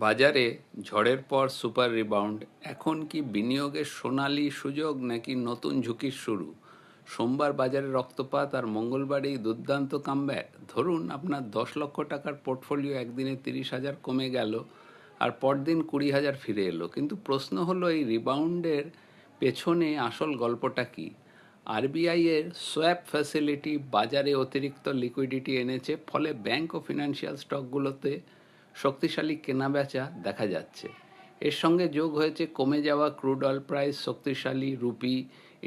বাজারে ঝড়ের পর সুপার রিবাউন্ড। এখন কি বিনিয়োগের সোনালী সুযোগ নাকি নতুন ঝুঁকির শুরু? সোমবার বাজারে রক্তপাত আর মঙ্গলবার এই দুর্দান্ত কামব্যাক। ধরুন আপনার 10 লক্ষ টাকার পোর্টফোলিও একদিনে 30,000 কমে গেল আর পরদিন 20,000 ফিরে এলো, কিন্তু প্রশ্ন হলো এই রিবাউন্ডের পেছনে আসল গল্পটা কি? আরবিআই এর সোয়াপ ফ্যাসিলিটি বাজারে অতিরিক্ত লিকুইডিটি এনেছে, ফলে ব্যাংক ও ফিনান্সিয়াল স্টকগুলোতে শক্তিশালী কেনাবেচা দেখা যাচ্ছে। এর সঙ্গে যোগ হয়েছে কমে যাওয়া ক্রুড অয়েল প্রাইস, শক্তিশালী rupee,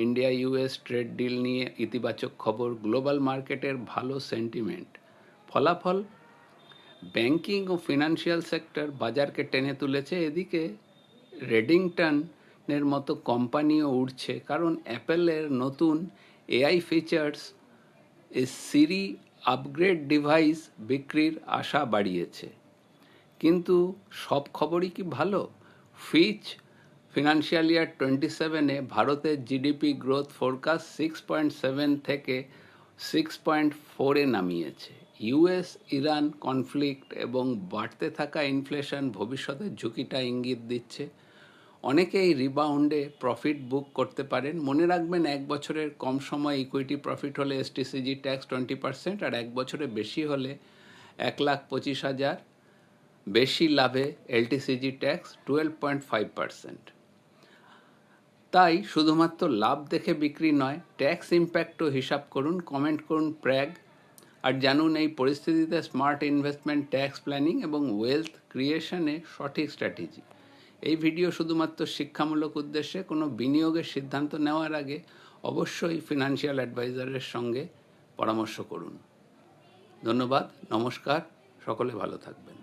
India US trade deal নিয়ে ইতিবাচক খবর, গ্লোবাল মার্কেটের ভালো সেন্টিমেন্ট। ফলাফল, ব্যাংকিং ও ফিনান্সিয়াল সেক্টর বাজারকে টেনে তুলেছে। এদিকে রেডিংটনের মতো কোম্পানিও উঠছে, কারণ অ্যাপেলের নতুন এআই ফিচার্স সিরি আপগ্রেড ডিভাইস বিক্রির আশা বাড়িয়েছে। কিন্তু সব খবরই কি ভালো? ফিচ ফিনান্সিয়াল ইয়ার 27-এ ভারতের জিডিপি গ্রোথ ফোরকাস্ট 6.7 থেকে 6.4-এ নামিয়েছে। ইউএস ইরান কনফ্লিক্ট এবং বাড়তে থাকা ইনফ্লেশন ভবিষ্যতের ঝুঁকিটা ইঙ্গিত দিচ্ছে। অনেকে এই রিবাউন্ডে প্রফিট বুক করতে পারেন। মনে রাখবেন, 1 বছরের কম সময় ইকুইটি প্রফিট হলে এসটিসিজি ট্যাক্স 20%, আর 1 বছরে বেশি হলে 1,25,000 বেশি লাভে এলটিসিজি ট্যাক্স 12.5%। তাই শুধুমাত্র লাভ দেখে বিক্রি নয়, ট্যাক্স ইম্প্যাক্টও হিসাব করুন। কমেন্ট করুন প্র্যাগ, আর জানুন এই পরিস্থিতিতে স্মার্ট ইনভেস্টমেন্ট, ট্যাক্স প্ল্যানিং এবং ওয়েলথ ক্রিয়েশনে সঠিক স্ট্র্যাটেজি। এই ভিডিও শুধুমাত্র শিক্ষামূলক উদ্দেশ্যে। কোনো বিনিয়োগের সিদ্ধান্ত নেওয়ার আগে অবশ্যই ফিনান্সিয়াল অ্যাডভাইজারের সঙ্গে পরামর্শ করুন। ধন্যবাদ, নমস্কার, সকলে ভালো থাকবেন।